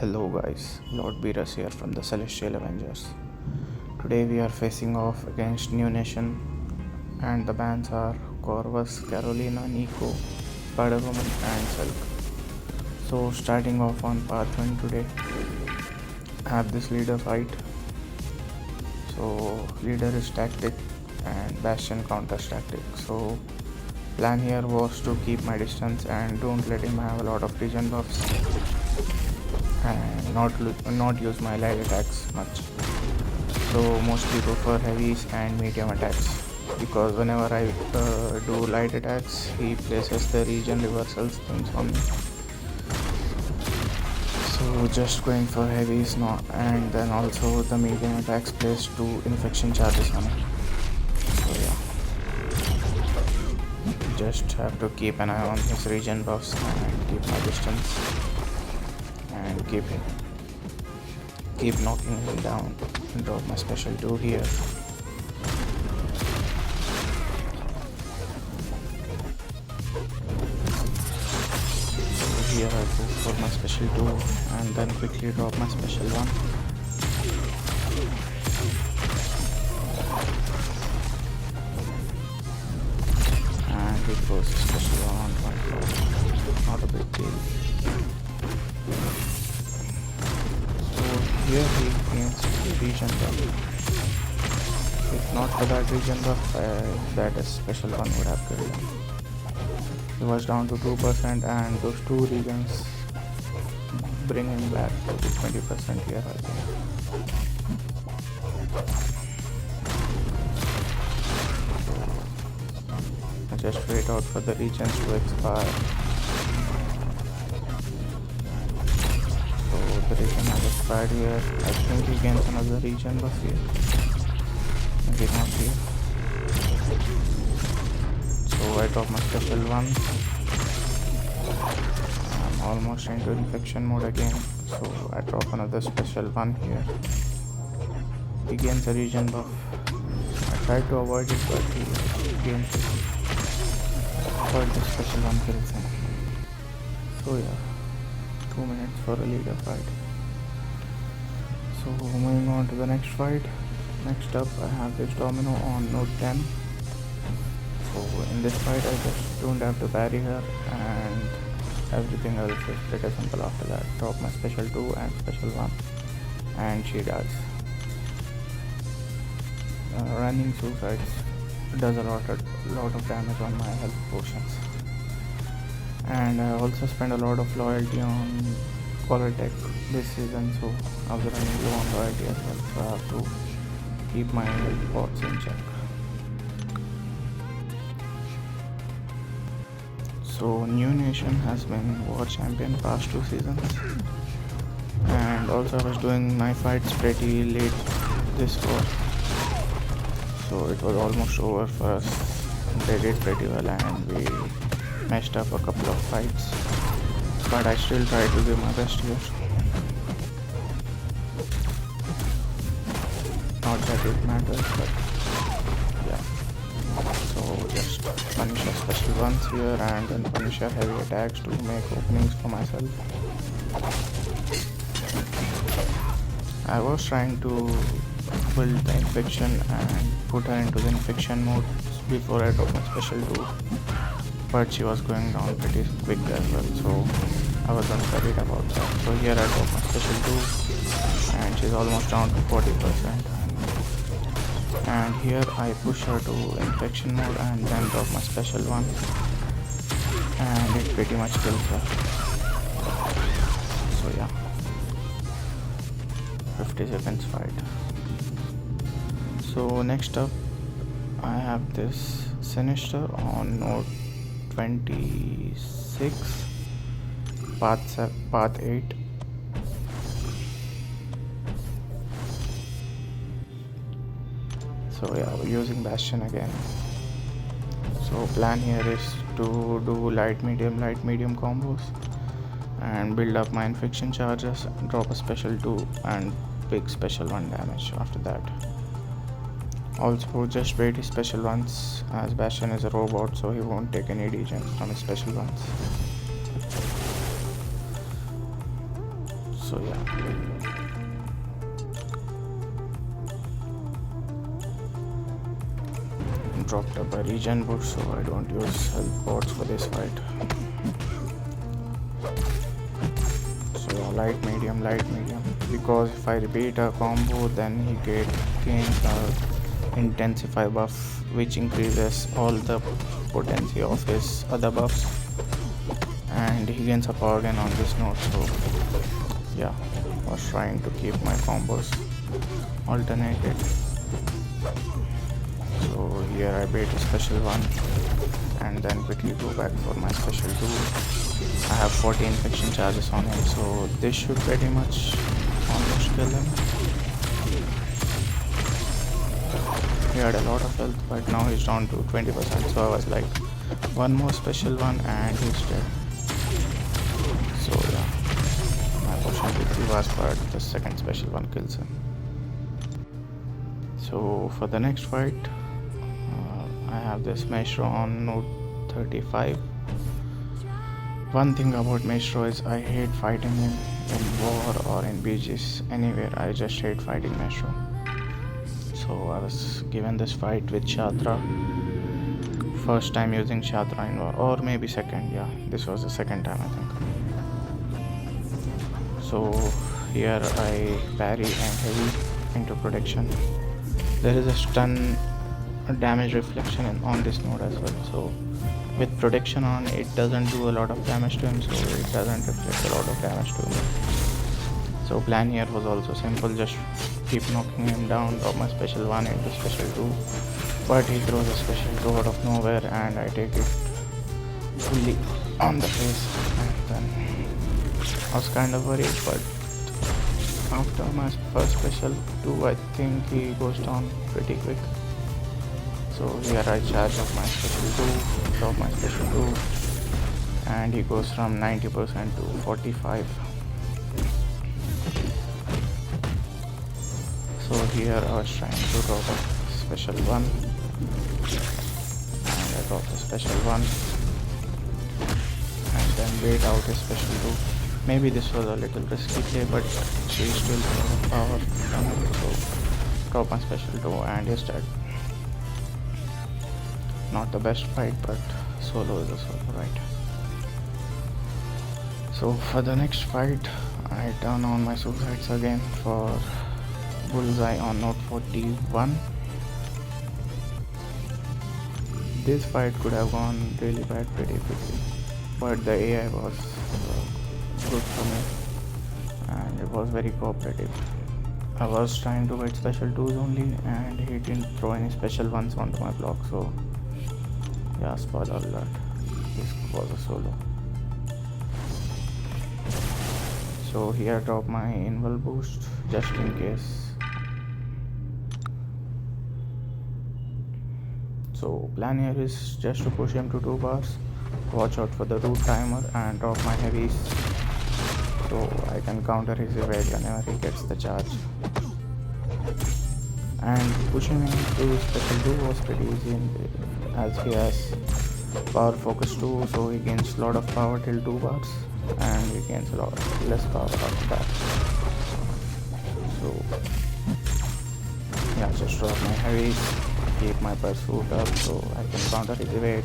Hello guys, Lord Beerus here from the Celestial Avengers. Today we are facing off against New Nation and the bands are Corvus, Carolina, Nico, Spider-Woman and Silk. So starting off on path 1 today, I have this leader fight. So leader is tactic and bastion counters tactic. So plan here was to keep my distance and don't let him have a lot of regen buffs and not use my light attacks much. So mostly go for heavies and medium attacks because whenever I do light attacks he places the regen reversals things on me. So just going for heavies not, and then also the medium attacks place 2 infection charges on it. So yeah, just have to keep an eye on his regen buffs and keep my distance and keep knocking him down and drop my special 2 here. So here I go for my special 2 and then quickly drop my special 1. And it goes special 1, not a big deal. Here he gains regen buff. If not for that regen buff, that a special 1 would have killed him. He was down to 2% and those 2 regens bring him back to 20% here I think. I just wait out for the regens to expire. The regen has expired here. I think he gains another regen buff here. Maybe not here. So I drop my special 1. I'm almost into infection mode again. So I drop another special 1 here. He gains a regen buff. I tried to avoid it but he gains it. But the special 1 kills him. So yeah, 2 minutes for a leader fight. So moving on to the next fight. Next up I have this domino on node 10. So in this fight I just don't have to parry her and everything else is pretty simple after that. Drop my special 2 and special 1 and she dies. Running suicides does a lot of damage on my health potions. And I also spend a lot of loyalty on collar tech this season, so I was running low on loyalty as well, so I have to keep my health pots in check. So New Nation has been war champion past 2 seasons, and also I was doing my fights pretty late this war, so it was almost over for us. They did pretty well and we matched up a couple of fights, but I still try to give my best here. Not that it matters, but yeah. So just punish our special 1s here and then punish our heavy attacks to make openings for myself. I was trying to build the infection and put her into the infection mode before I drop my special 2. But she was going down pretty quick as well, so I wasn't worried about that. So here I drop my special 2 and she's almost down to 40%. And here I push her to infection mode and then drop my special 1 and it pretty much kills her. So yeah, 50 seconds fight. So next up I have this sinister on node 26, path 8. So yeah, we're using bastion again. So plan here is to do light medium combos and build up my infection charges, drop a special 2 and big special 1 damage after that. Also just wait his special 1s as bastion is a robot, so he won't take any degens from his special 1s. So yeah. Dropped up a regen boost, so I don't use health pods for this fight. So yeah, light medium, because if I repeat a combo then he gains a intensify buff which increases all the potency of his other buffs, and he gains a power gain on this node. So yeah, I was trying to keep my combos alternated. So here I bait a special 1 and then quickly go back for my special 2. I have 40 infection charges on him, so this should pretty much almost kill him. He had a lot of health, but now he's down to 20%, so I was like, one more special 1 and he's dead. So yeah, my potion quickly was, but the second special 1 kills him. So for the next fight, I have this maestro on node 35. One thing about maestro is I hate fighting him in war or in BGs, anywhere. I just hate fighting maestro. So I was given this fight with shathra. First time using shathra in war, or maybe second. Yeah, this was the second time I think. So here I parry and heavy into protection. There is a stun damage reflection on this node as well, so with protection on it doesn't do a lot of damage to him, so it doesn't reflect a lot of damage to him. So plan here was also simple, just keep knocking him down, drop my special 1 into special 2, but he throws a special 2 out of nowhere and I take it fully on the face, and then I was kind of worried, but after my first special 2 I think he goes down pretty quick. So here I charge up my special 2, drop my special 2, and he goes from 90% to 45. So here I was trying to drop a special 1, and I dropped a special 1, and then wait out his special 2. Maybe this was a little risky play, but she still has power on him, so drop my special 2 and he's dead. Not the best fight, but solo is a solo, right? So for the next fight, I turn on my suicides again for bullseye on node 41. This fight could have gone really bad pretty quickly, but the AI was good for me and it was very cooperative. I was trying to get special 2s only and he didn't throw any special 1s onto my block, so yeah, spoiler alert, this was a solo. So here I drop my invul boost just in case. So plan here is just to push him to 2 bars, watch out for the root timer and drop my heavies so I can counter his evade whenever he gets the charge. And pushing him to special 2 was pretty easy as he has power focus 2, so he gains a lot of power till 2 bars and he gains a lot less power after that. So yeah, just drop my heavies, keep my pursuit up so I can counter his evade.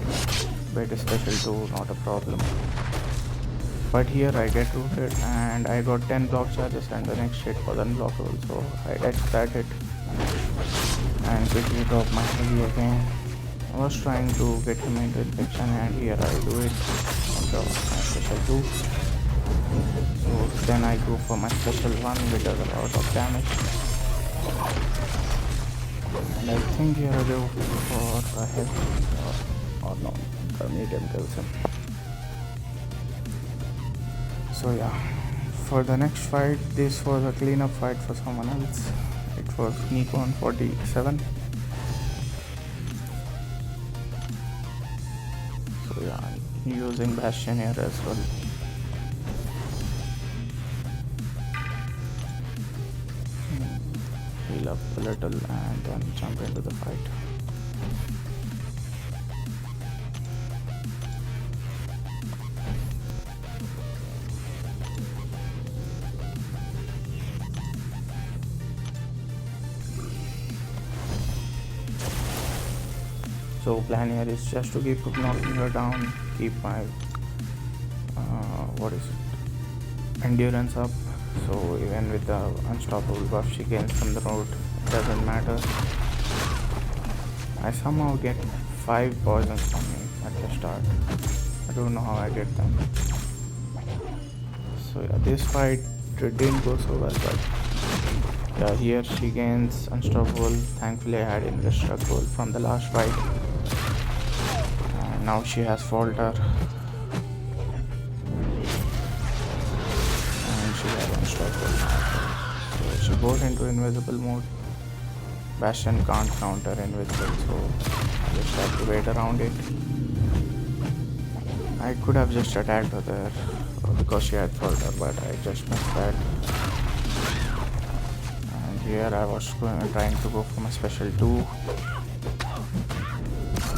Wait a special 2, not a problem. But here I get rooted and I got 10 block charges and the next hit was unblockable, so I edged that hit and quickly drop my heavy again. I was trying to get him into infection and here I do it and drop my special 2. So then I go for my special 1 which does a lot of damage. And I think here I go for a heavy or no, the medium kills him. So yeah, for the next fight, this was a cleanup fight for someone else. It was Nico on 47. So yeah, I'm using bastion here as well. Heal up a little and then jump into the fight. So plan here is just to keep knocking her down, keep my endurance up. So even with the unstoppable buff she gains from the road, it doesn't matter. I somehow get 5 poisons from me at the start. I don't know how I get them. So yeah, this fight didn't go so well, but yeah, here she gains unstoppable. Thankfully I had indestructible from the last fight. And now she has falter. And she has unstoppable. So she goes into invisible mode. Bastion can't counter invisible, so I just have to wait around it. I could have just attacked her there because she had falter, but I just missed that. And here I was trying to go for my special 2.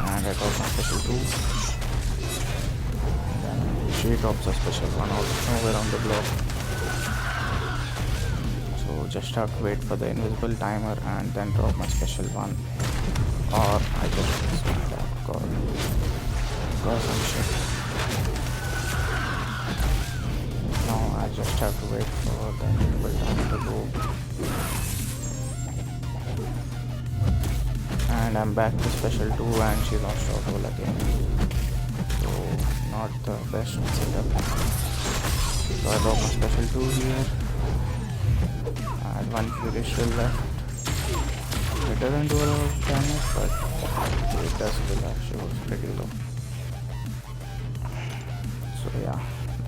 And I got my special 2. And then she drops a special 1 out of nowhere on the block. So just have to wait for the invisible timer and then drop my special 1. Or I just missed my attack. God. Some shit. Now I just have to wait for the invisible timer to go. And I'm back to special 2 and she's unstoppable again. So not the best setup. So I drop my special 2 here. And 1 fury still left. It doesn't do a lot of damage, but it does kill her. She was pretty low. So yeah,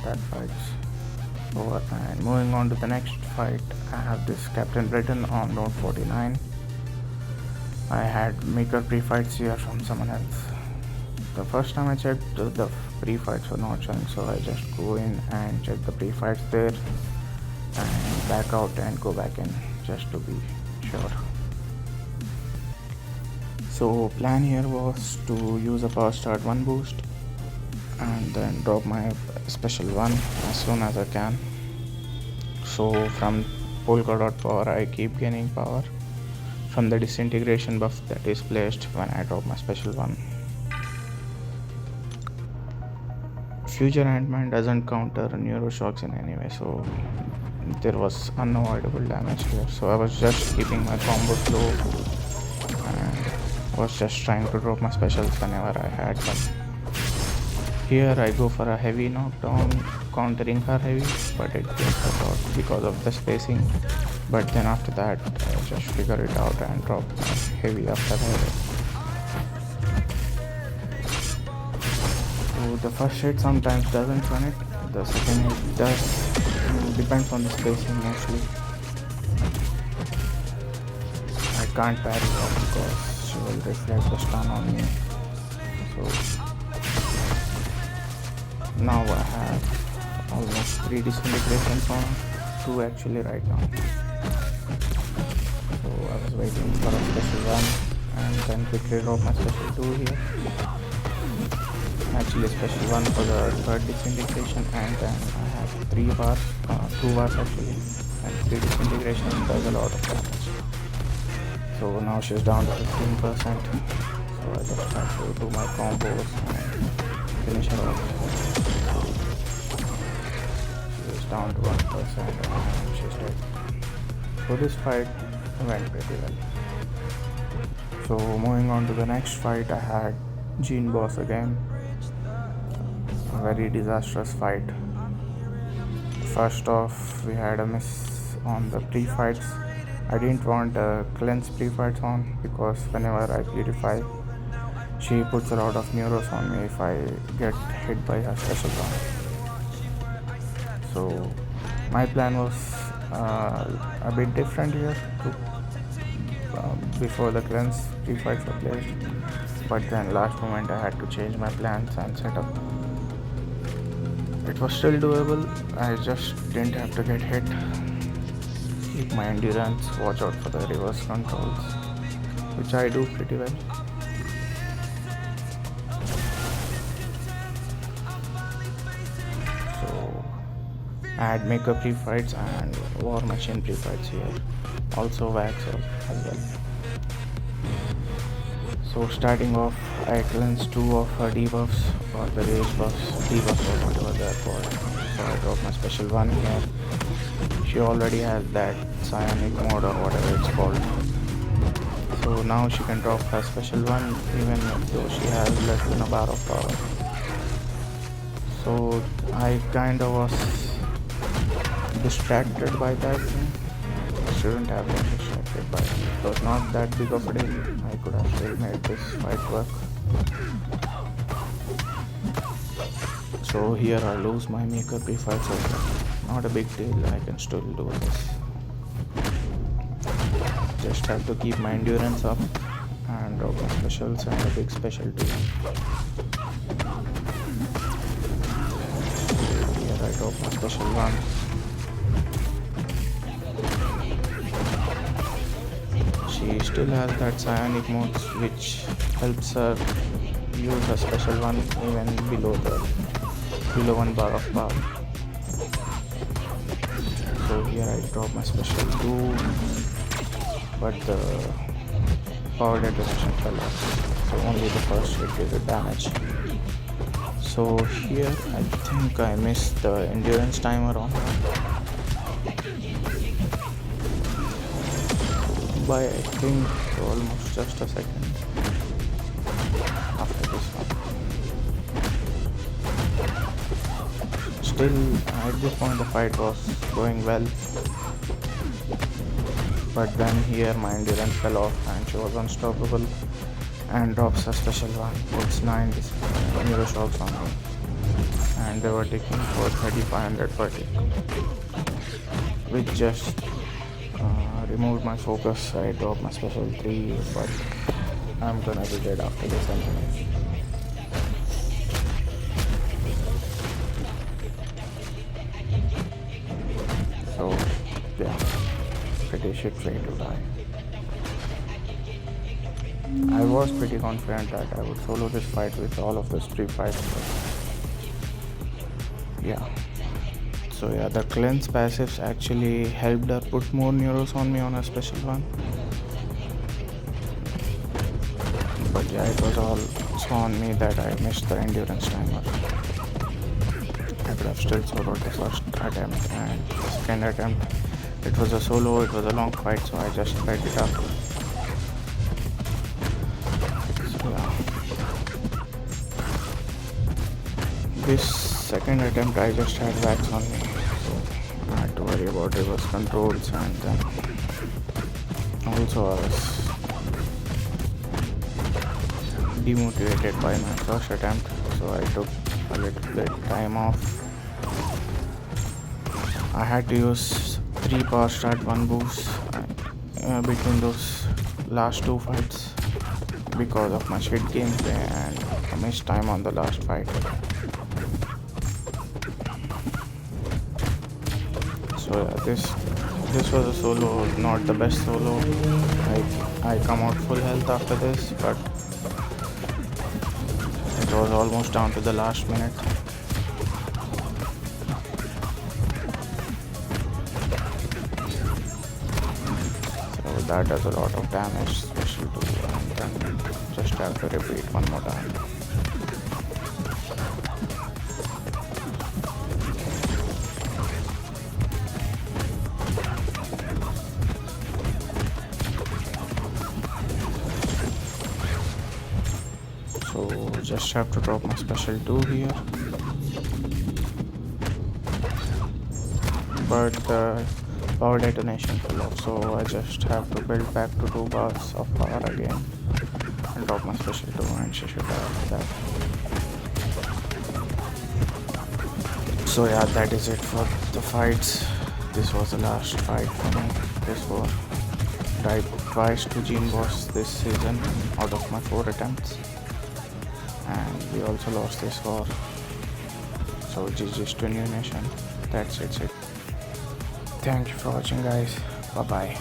that fight's over. And moving on to the next fight, I have this Captain Britain on Note 49. I had maker pre-fights here from someone else. The first time I checked, the pre-fights were not showing, so I just go in and check the pre-fights there and back out and go back in just to be sure. So plan here was to use a power start 1 boost and then drop my special 1 as soon as I can. So from polka dot power I keep gaining power from the disintegration buff that is placed when I drop my special 1. Future antman doesn't counter neuroshocks in any way, so there was unavoidable damage here. So I was just keeping my combo slow and was just trying to drop my specials whenever I had them. Here I go for a heavy knockdown, countering her heavy, but it didn't work out because of the spacing. But then after that I just figure it out and drop my heavy after her. So the first hit sometimes doesn't run it, the second hit does. Depends on the spacing mostly. I can't parry her because she will reflect the stun on me. So now I have almost 3 disintegrations on, 2 actually right now. So I was waiting for a special 1 and then quickly drop my special 2 here. Actually special 1 for the 3rd disintegration, and then I have 3 bars, 2 bars actually, and 3 disintegration does a lot of damage. So now she's down to 15%. So I just have to do my combos and finish her off. She's down to 1% and she's dead. So this fight went pretty well. So moving on to the next fight, I had Gene boss again. A very disastrous fight. First off, we had a miss on the pre-fights. I didn't want cleanse pre-fights on because whenever I purify, she puts a lot of neuros on me if I get hit by her special one. So my plan was a bit different here before the cleanse pre-fights were placed, but then last moment I had to change my plans and setup. It was still doable, I just didn't have to get hit. Keep my endurance, watch out for the reverse controls, which I do pretty well. So I had maker pre-fights and war machine pre-fights here, also wax as well. So starting off, I cleansed 2 of her debuffs or the rage debuffs or whatever they're called. So I dropped my special one here. She already has that psionic mode or whatever it's called. So now she can drop her special one even though she has less than a bar of power. So I kinda was distracted by that thing. I shouldn't have been distracted by it. It was not that big of a deal. I could have still made this fight work. So here I lose my maker pre-fight, so not a big deal. I can still do this. Just have to keep my endurance up and drop my specials and a big special too. Here I drop my special one. She still has that psionic mode which helps her use her special one even below 1 bar of power. So here I drop my special 2, but the power detonation fell off, so only the first hit did the damage. So here I think I missed the endurance timer on her by I think almost just a second after this one. Still at this point the fight was going well, but then here my endurance fell off and she was unstoppable and drops a special one, puts 9 neuro shocks on me, and they were taking for 3500 per tick, which just removed my focus. I dropped my special 3, but I'm gonna be dead after this anyway. So yeah, pretty shit way to die. I was pretty confident that I would solo this fight with all of those pre-fights, but yeah. So yeah, the cleanse passives actually helped her put more neuros on me on a special one. But yeah, it was also on me that I missed the endurance timer. I could have still soloed the first attempt, and the second attempt, it was a solo, it was a long fight, so I just sped it up. So yeah. This second attempt I just had wax on me, so I had to worry about reverse controls, and then also I was demotivated by my first attempt, so I took a little bit time off. I had to use 3 power start 1 boosts between those last 2 fights because of my shit gameplay and I missed time on the last fight. So yeah, this was a solo, not the best solo. I come out full health after this, but it was almost down to the last minute. So that does a lot of damage, special 2, and then just have to repeat one more time. So just have to drop my special 2 here, but the power detonation fell off, so I just have to build back to 2 bars of power again and drop my special 2, and she should have that. So yeah, that is it for the fights. This was the last fight for me. This war. Died twice to Gene Boss this season out of my 4 attempts, and we also lost this war. So GG's to New Nation. That's it. Thank you for watching, guys. Bye bye.